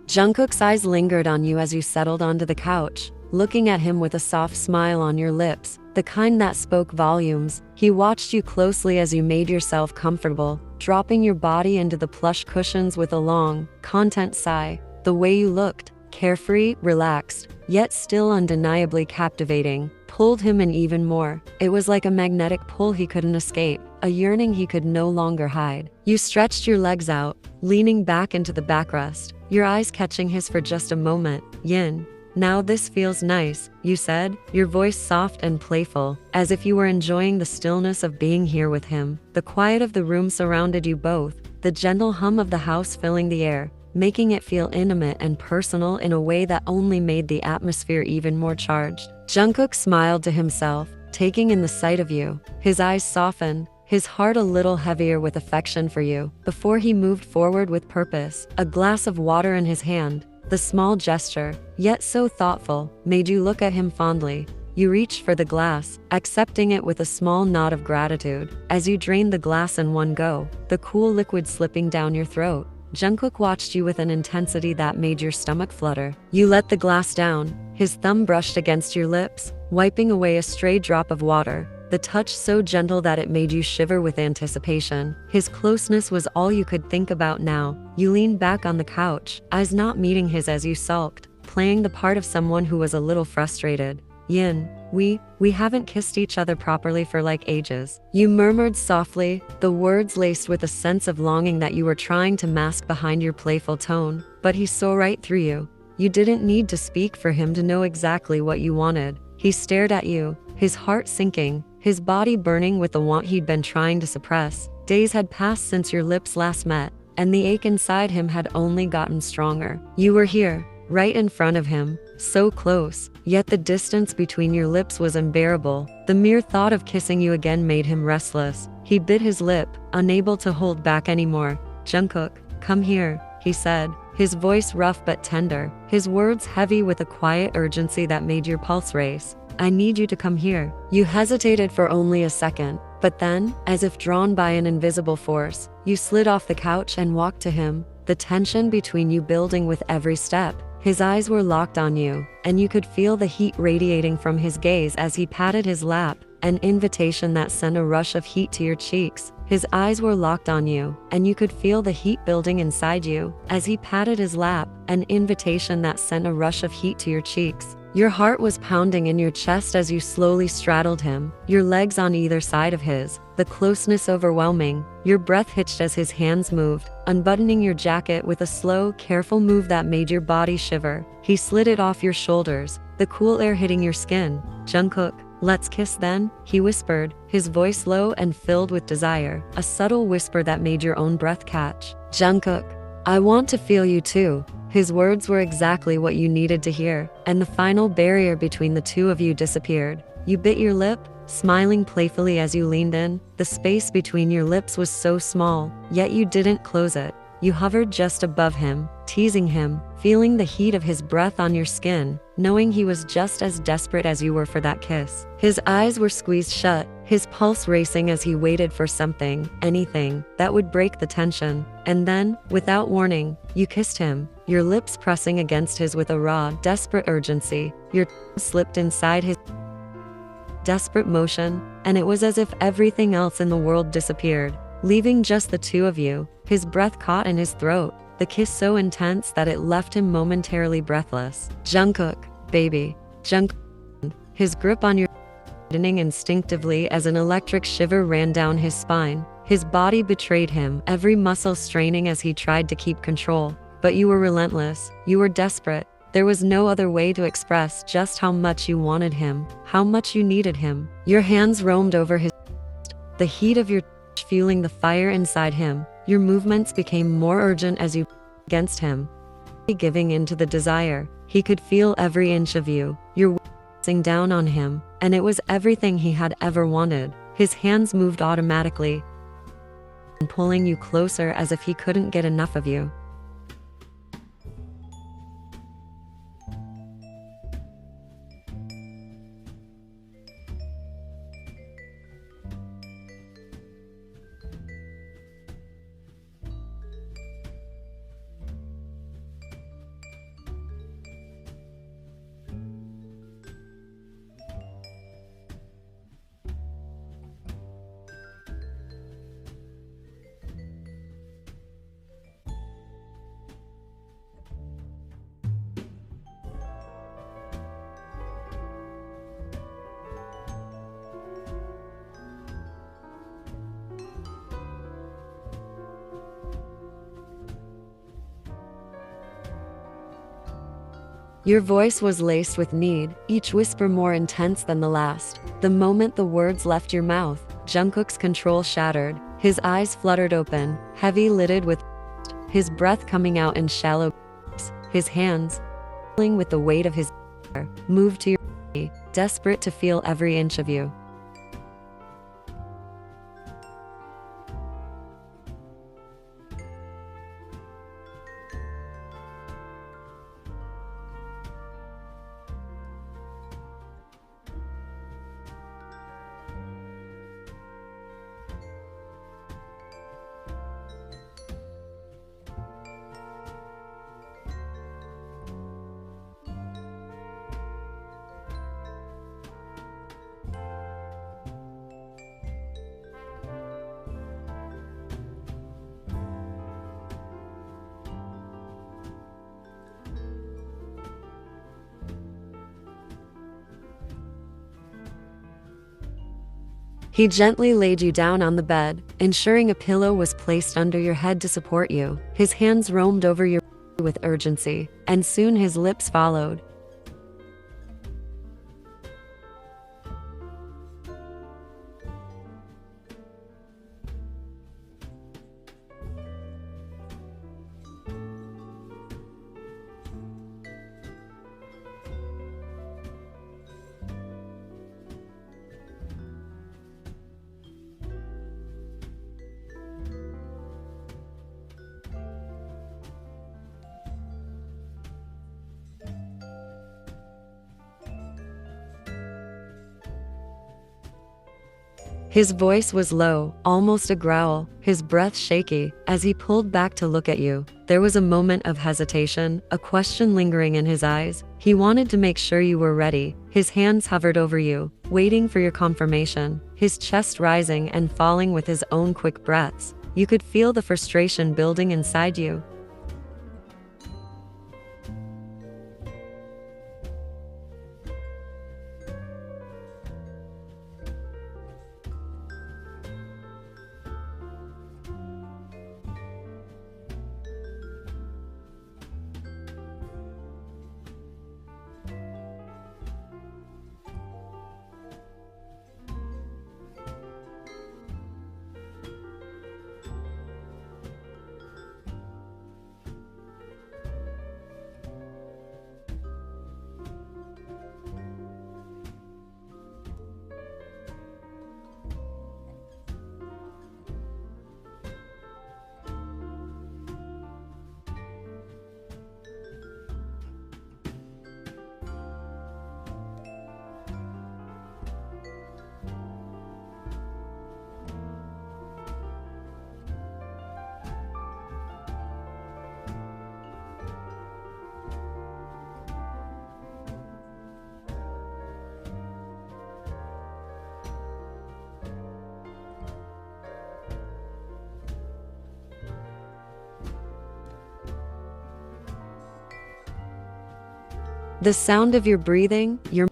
Jungkook's eyes lingered on you as you settled onto the couch, looking at him with a soft smile on your lips, the kind that spoke volumes. He watched you closely as you made yourself comfortable, dropping your body into the plush cushions with a long, content sigh. The way you looked, carefree, relaxed, yet still undeniably captivating, pulled him in even more. It was like a magnetic pull he couldn't escape, a yearning he could no longer hide. You stretched your legs out, leaning back into the backrest, your eyes catching his for just a moment. Yin, now this feels nice, you said, your voice soft and playful, as if you were enjoying the stillness of being here with him. The quiet of the room surrounded you both, the gentle hum of the house filling the air, making it feel intimate and personal in a way that only made the atmosphere even more charged. Jungkook smiled to himself, taking in the sight of you. His eyes softened, his heart a little heavier with affection for you, before he moved forward with purpose, a glass of water in his hand. The small gesture, yet so thoughtful, made you look at him fondly. You reached for the glass, accepting it with a small nod of gratitude. As you drained the glass in one go, the cool liquid slipping down your throat, Jungkook watched you with an intensity that made your stomach flutter. You let the glass down, his thumb brushed against your lips, wiping away a stray drop of water, the touch so gentle that it made you shiver with anticipation. His closeness was all you could think about now. You leaned back on the couch, eyes not meeting his as you sulked, playing the part of someone who was a little frustrated. Yin, we haven't kissed each other properly for like ages. You murmured softly, the words laced with a sense of longing that you were trying to mask behind your playful tone. But he saw right through you. You didn't need to speak for him to know exactly what you wanted. He stared at you, his heart sinking, his body burning with the want he'd been trying to suppress. Days had passed since your lips last met, and the ache inside him had only gotten stronger. You were here, right in front of him, so close, yet the distance between your lips was unbearable. The mere thought of kissing you again made him restless. He bit his lip, unable to hold back anymore. Jungkook, come here, he said, his voice rough but tender, his words heavy with a quiet urgency that made your pulse race. I need you to come here. You hesitated for only a second, but then, as if drawn by an invisible force, you slid off the couch and walked to him, the tension between you building with every step. His eyes were locked on you, and you could feel the heat radiating from his gaze as he patted his lap, an invitation that sent a rush of heat to your cheeks. His eyes were locked on you, and you could feel the heat building inside you as he patted his lap, an invitation that sent a rush of heat to your cheeks. Your heart was pounding in your chest as you slowly straddled him, your legs on either side of his, the closeness overwhelming. Your breath hitched as his hands moved, unbuttoning your jacket with a slow, careful move that made your body shiver. He slid it off your shoulders, the cool air hitting your skin. Jungkook, let's kiss then, he whispered, his voice low and filled with desire, a subtle whisper that made your own breath catch. Jungkook, I want to feel you too. His words were exactly what you needed to hear, and the final barrier between the two of you disappeared. You bit your lip, smiling playfully as you leaned in. The space between your lips was so small, yet you didn't close it. You hovered just above him, teasing him, feeling the heat of his breath on your skin, knowing he was just as desperate as you were for that kiss. His eyes were squeezed shut, his pulse racing as he waited for something, anything, that would break the tension. And then, without warning, you kissed him, your lips pressing against his with a raw, desperate urgency. Your tongue slipped inside his desperate motion, and it was as if everything else in the world disappeared, leaving just the two of you, his breath caught in his throat, the kiss so intense that it left him momentarily breathless. Jungkook, baby. Jungkook. His grip on your tightening instinctively as an electric shiver ran down his spine. His body betrayed him, every muscle straining as he tried to keep control. But you were relentless, you were desperate. There was no other way to express just how much you wanted him, how much you needed him. Your hands roamed over his chest, the heat of your touch fueling the fire inside him. Your movements became more urgent as you against him, giving in to the desire. He could feel every inch of you, your weight pressing down on him, and it was everything he had ever wanted. His hands moved automatically, pulling you closer as if he couldn't get enough of you. Your voice was laced with need, each whisper more intense than the last. The moment the words left your mouth, Jungkook's control shattered. His eyes fluttered open, heavy-lidded with his breath coming out in shallow gasps. His hands, filling with the weight of his moved to your body, desperate to feel every inch of you. He gently laid you down on the bed, ensuring a pillow was placed under your head to support you. His hands roamed over your body with urgency, and soon his lips followed. His voice was low, almost a growl, his breath shaky, as he pulled back to look at you. There was a moment of hesitation, a question lingering in his eyes. He wanted to make sure you were ready. His hands hovered over you, waiting for your confirmation, his chest rising and falling with his own quick breaths. You could feel the frustration building inside you. The sound of your breathing, your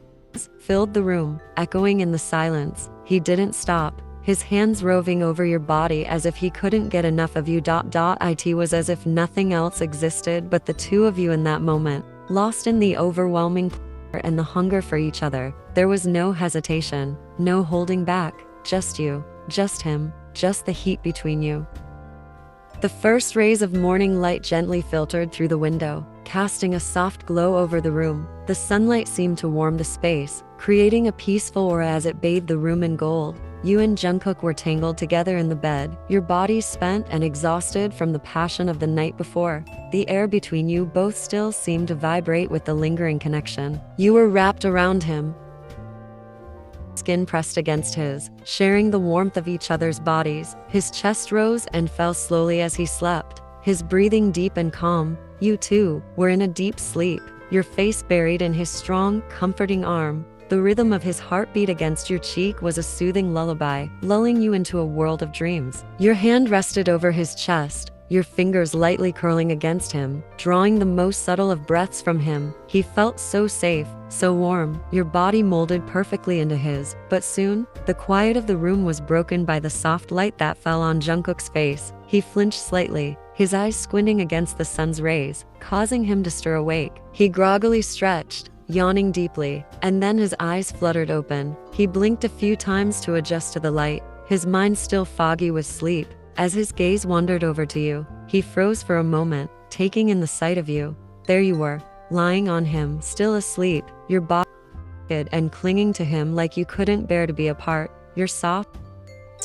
filled the room, echoing in the silence. He didn't stop, his hands roving over your body as if he couldn't get enough of you. It was as if nothing else existed but the two of you in that moment, lost in the overwhelming pleasure and the hunger for each other. There was no hesitation, no holding back, just you, just him, just the heat between you. The first rays of morning light gently filtered through the window, casting a soft glow over the room. The sunlight seemed to warm the space, creating a peaceful aura as it bathed the room in gold. You and Jungkook were tangled together in the bed, your bodies spent and exhausted from the passion of the night before. The air between you both still seemed to vibrate with the lingering connection. You were wrapped around him, skin pressed against his, sharing the warmth of each other's bodies. His chest rose and fell slowly as he slept, his breathing deep and calm. You two were in a deep sleep, your face buried in his strong, comforting arm. The rhythm of his heartbeat against your cheek was a soothing lullaby, lulling you into a world of dreams. Your hand rested over his chest, your fingers lightly curling against him, drawing the most subtle of breaths from him. He felt so safe, so warm, your body molded perfectly into his. But soon, the quiet of the room was broken by the soft light that fell on Jungkook's face. He flinched slightly, his eyes squinting against the sun's rays, causing him to stir awake. He groggily stretched, yawning deeply, and then his eyes fluttered open. He blinked a few times to adjust to the light, his mind still foggy with sleep. As his gaze wandered over to you, he froze for a moment, taking in the sight of you. There you were, lying on him, still asleep, your body and clinging to him like you couldn't bear to be apart. Your soft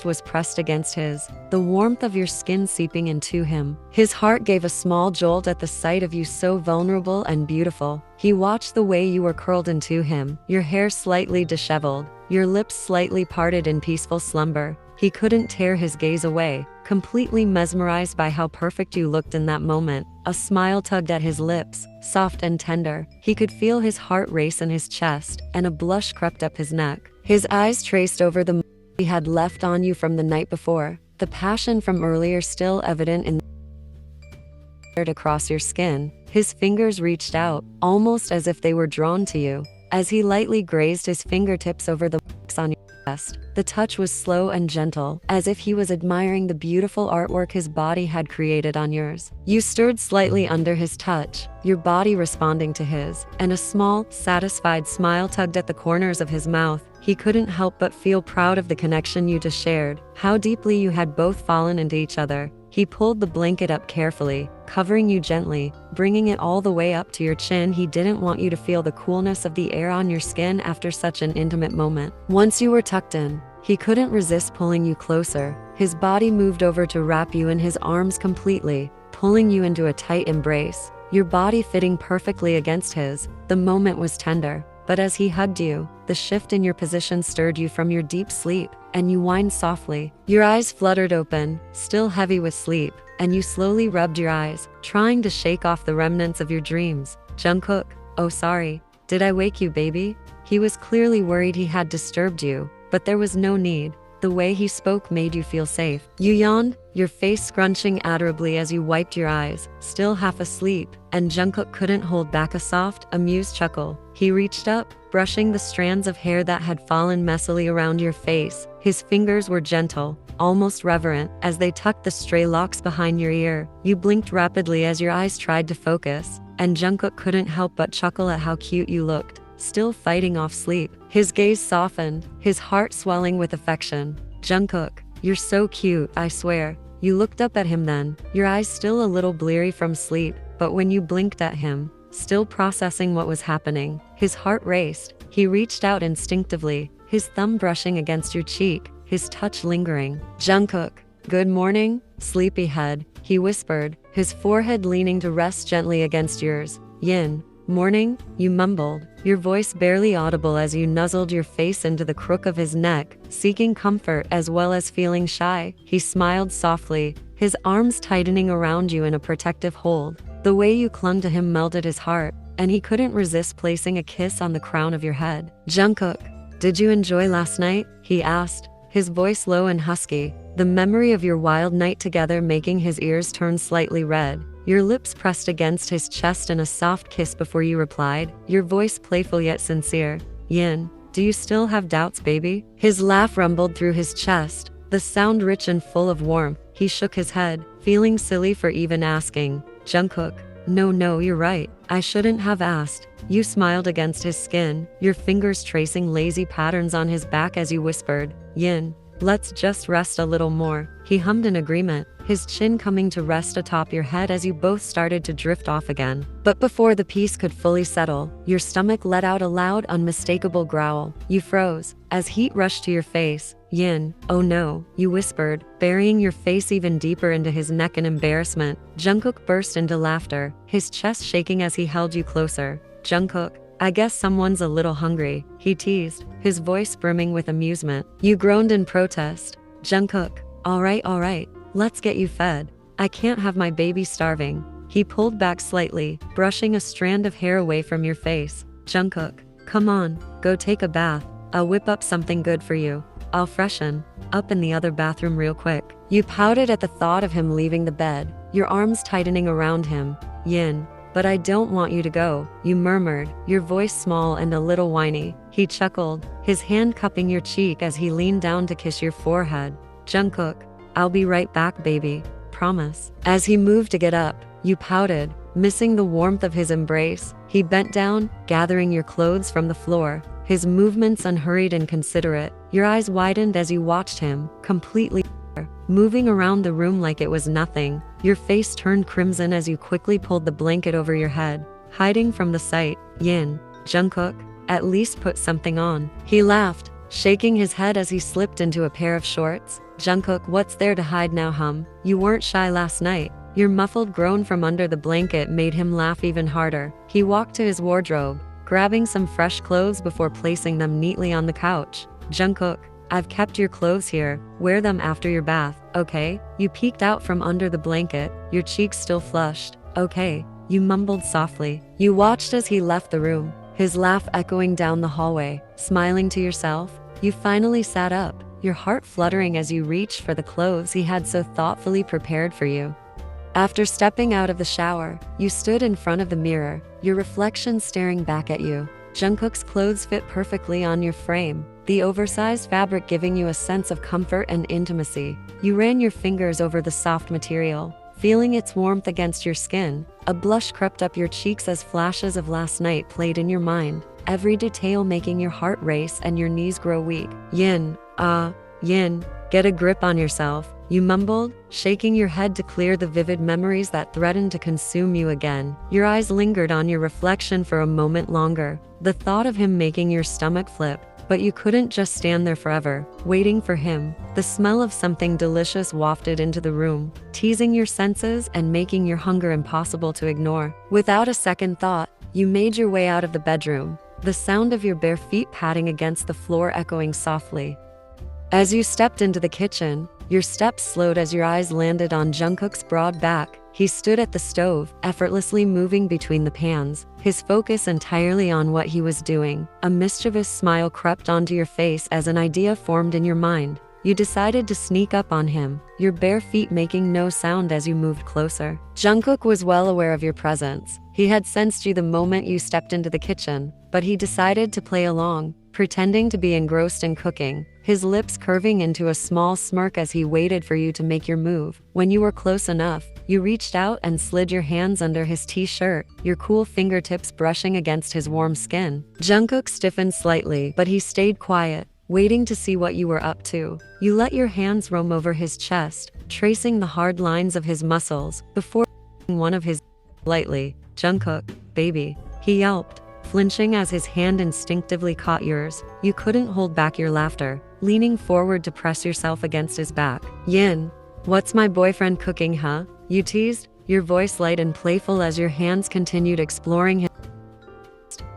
was pressed against his, the warmth of your skin seeping into him. His heart gave a small jolt at the sight of you, so vulnerable and beautiful. He watched the way you were curled into him, your hair slightly disheveled, your lips slightly parted in peaceful slumber. He couldn't tear his gaze away, completely mesmerized by how perfect you looked in that moment. A smile tugged at his lips, soft and tender. He could feel his heart race in his chest, and a blush crept up his neck. His eyes traced over the he had left on you from the night before, the passion from earlier still evident in across your skin. His fingers reached out, almost as if they were drawn to you. As he lightly grazed his fingertips over the marks on your chest, the touch was slow and gentle, as if he was admiring the beautiful artwork his body had created on yours. You stirred slightly under his touch, your body responding to his, and a small, satisfied smile tugged at the corners of his mouth. He couldn't help but feel proud of the connection you two shared, how deeply you had both fallen into each other. He pulled the blanket up carefully, covering you gently, bringing it all the way up to your chin. He didn't want you to feel the coolness of the air on your skin after such an intimate moment. Once you were tucked in, he couldn't resist pulling you closer. His body moved over to wrap you in his arms completely, pulling you into a tight embrace, your body fitting perfectly against his. The moment was tender, but as he hugged you, the shift in your position stirred you from your deep sleep, and you whined softly. Your eyes fluttered open, still heavy with sleep, and you slowly rubbed your eyes, trying to shake off the remnants of your dreams. Jungkook, oh sorry, did I wake you, baby? He was clearly worried he had disturbed you, but there was no need. The way he spoke made you feel safe. You yawned, your face scrunching adorably as you wiped your eyes, still half asleep, and Jungkook couldn't hold back a soft, amused chuckle. He reached up, brushing the strands of hair that had fallen messily around your face. His fingers were gentle, almost reverent, as they tucked the stray locks behind your ear. You blinked rapidly as your eyes tried to focus, and Jungkook couldn't help but chuckle at how cute you looked, still fighting off sleep. His gaze softened, his heart swelling with affection. Jungkook, you're so cute, I swear. You looked up at him then, your eyes still a little bleary from sleep, but when you blinked at him, still processing what was happening, his heart raced. He reached out instinctively, his thumb brushing against your cheek, his touch lingering. Jungkook, good morning, sleepyhead, he whispered, his forehead leaning to rest gently against yours. Yin, morning, you mumbled, your voice barely audible as you nuzzled your face into the crook of his neck, seeking comfort as well as feeling shy. He smiled softly, his arms tightening around you in a protective hold. The way you clung to him melted his heart, and he couldn't resist placing a kiss on the crown of your head. Jungkook, did you enjoy last night? He asked, his voice low and husky, the memory of your wild night together making his ears turn slightly red. Your lips pressed against his chest in a soft kiss before you replied, your voice playful yet sincere. Yin, do you still have doubts, baby? His laugh rumbled through his chest, the sound rich and full of warmth. He shook his head, feeling silly for even asking. Jungkook, no, you're right. I shouldn't have asked. You smiled against his skin, your fingers tracing lazy patterns on his back as you whispered, Yin, let's just rest a little more. He hummed in agreement, his chin coming to rest atop your head as you both started to drift off again. But before the peace could fully settle, your stomach let out a loud, unmistakable growl. You froze, as heat rushed to your face. Yin, oh no, you whispered, burying your face even deeper into his neck in embarrassment. Jungkook burst into laughter, his chest shaking as he held you closer. Jungkook, I guess someone's a little hungry, he teased, his voice brimming with amusement. You groaned in protest. Jungkook, all right, let's get you fed. I can't have my baby starving. He pulled back slightly, brushing a strand of hair away from your face. Jungkook, come on, go take a bath. I'll whip up something good for you. I'll freshen up in the other bathroom real quick. You pouted at the thought of him leaving the bed, your arms tightening around him. Yin, but I don't want you to go, you murmured, your voice small and a little whiny. He chuckled, his hand cupping your cheek as he leaned down to kiss your forehead. Jungkook, I'll be right back, baby. promise. As he moved to get up, you pouted, missing the warmth of his embrace. He bent down, gathering your clothes from the floor, his movements unhurried and considerate. Your eyes widened as you watched him, completely moving around the room like it was nothing. Your face turned crimson as you quickly pulled the blanket over your head, hiding from the sight. Yin, Jungkook, at least put something on. He laughed, shaking his head as he slipped into a pair of shorts. Jungkook, what's there to hide now, You weren't shy last night. Your muffled groan from under the blanket made him laugh even harder. He walked to his wardrobe, grabbing some fresh clothes before placing them neatly on the couch. Jungkook, I've kept your clothes here. Wear them after your bath, okay? You peeked out from under the blanket, your cheeks still flushed. Okay, you mumbled softly. You watched as he left the room, his laugh echoing down the hallway. Smiling to yourself, you finally sat up, your heart fluttering as you reached for the clothes he had so thoughtfully prepared for you. After stepping out of the shower, you stood in front of the mirror, your reflection staring back at you. Jungkook's clothes fit perfectly on your frame, the oversized fabric giving you a sense of comfort and intimacy. You ran your fingers over the soft material, feeling its warmth against your skin. A blush crept up your cheeks as flashes of last night played in your mind, every detail making your heart race and your knees grow weak. Yin, get a grip on yourself, you mumbled, shaking your head to clear the vivid memories that threatened to consume you again. Your eyes lingered on your reflection for a moment longer, the thought of him making your stomach flip. But you couldn't just stand there forever, waiting for him. The smell of something delicious wafted into the room, teasing your senses and making your hunger impossible to ignore. Without a second thought, you made your way out of the bedroom, the sound of your bare feet padding against the floor echoing softly. As you stepped into the kitchen, your steps slowed as your eyes landed on Jungkook's broad back. He stood at the stove, effortlessly moving between the pans, his focus entirely on what he was doing. A mischievous smile crept onto your face as an idea formed in your mind. You decided to sneak up on him, your bare feet making no sound as you moved closer. Jungkook was well aware of your presence. He had sensed you the moment you stepped into the kitchen, but he decided to play along, pretending to be engrossed in cooking, his lips curving into a small smirk as he waited for you to make your move. When you were close enough, you reached out and slid your hands under his t-shirt, your cool fingertips brushing against his warm skin. Jungkook stiffened slightly, but he stayed quiet, waiting to see what you were up to. You let your hands roam over his chest, tracing the hard lines of his muscles, before one of his lightly. Jungkook, baby, he yelped, flinching as his hand instinctively caught yours. You couldn't hold back your laughter, leaning forward to press yourself against his back. Yin, what's my boyfriend cooking, You teased, your voice light and playful as your hands continued exploring his.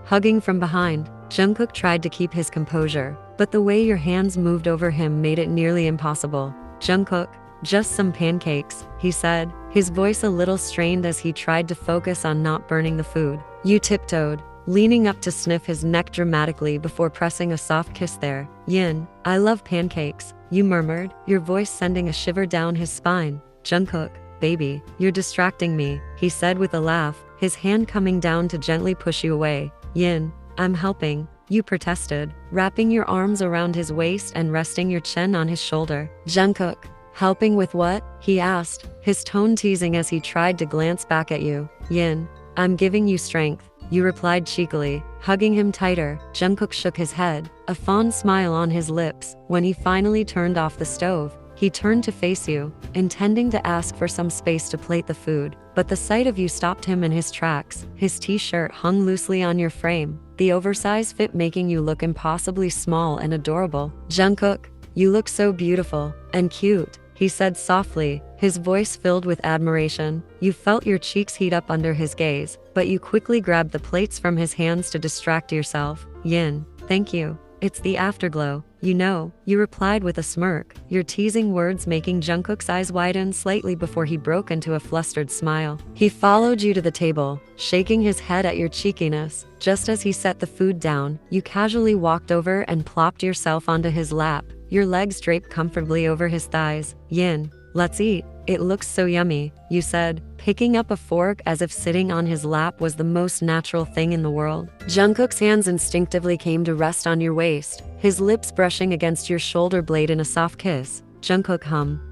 Hugging from behind, Jungkook tried to keep his composure, but the way your hands moved over him made it nearly impossible. Jungkook, just some pancakes, he said, his voice a little strained as he tried to focus on not burning the food. You tiptoed, leaning up to sniff his neck dramatically before pressing a soft kiss there. Yin, I love pancakes, you murmured, your voice sending a shiver down his spine. Jungkook, baby, you're distracting me, he said with a laugh, his hand coming down to gently push you away. Yin, I'm helping, you protested, wrapping your arms around his waist and resting your chin on his shoulder. Jungkook, helping with what? He asked, his tone teasing as he tried to glance back at you. Yin, I'm giving you strength, you replied cheekily, hugging him tighter. Jungkook shook his head, a fond smile on his lips. When he finally turned off the stove, he turned to face you, intending to ask for some space to plate the food, but the sight of you stopped him in his tracks. His t-shirt hung loosely on your frame, the oversized fit making you look impossibly small and adorable. Jungkook, you look so beautiful and cute, he said softly, his voice filled with admiration. You felt your cheeks heat up under his gaze, but you quickly grabbed the plates from his hands to distract yourself. Yin, thank you. It's the afterglow, you replied with a smirk, your teasing words making Jungkook's eyes widen slightly before he broke into a flustered smile. He followed you to the table, shaking his head at your cheekiness. Just as he set the food down, you casually walked over and plopped yourself onto his lap, your legs draped comfortably over his thighs. Yin, let's eat. It looks so yummy, you said, picking up a fork as if sitting on his lap was the most natural thing in the world. Jungkook's hands instinctively came to rest on your waist, his lips brushing against your shoulder blade in a soft kiss. Jungkook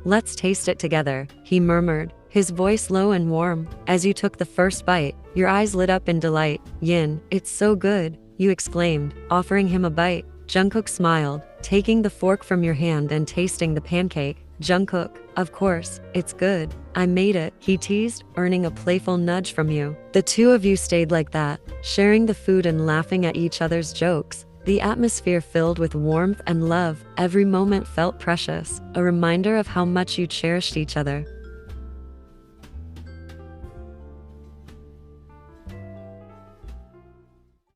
let's taste it together, he murmured, his voice low and warm. As you took the first bite, your eyes lit up in delight. Yin, it's so good, you exclaimed, offering him a bite. Jungkook smiled, taking the fork from your hand and tasting the pancake. Jungkook, of course, it's good. I made it, he teased, earning a playful nudge from you. The two of you stayed like that, sharing the food and laughing at each other's jokes. The atmosphere filled with warmth and love. Every moment felt precious, a reminder of how much you cherished each other.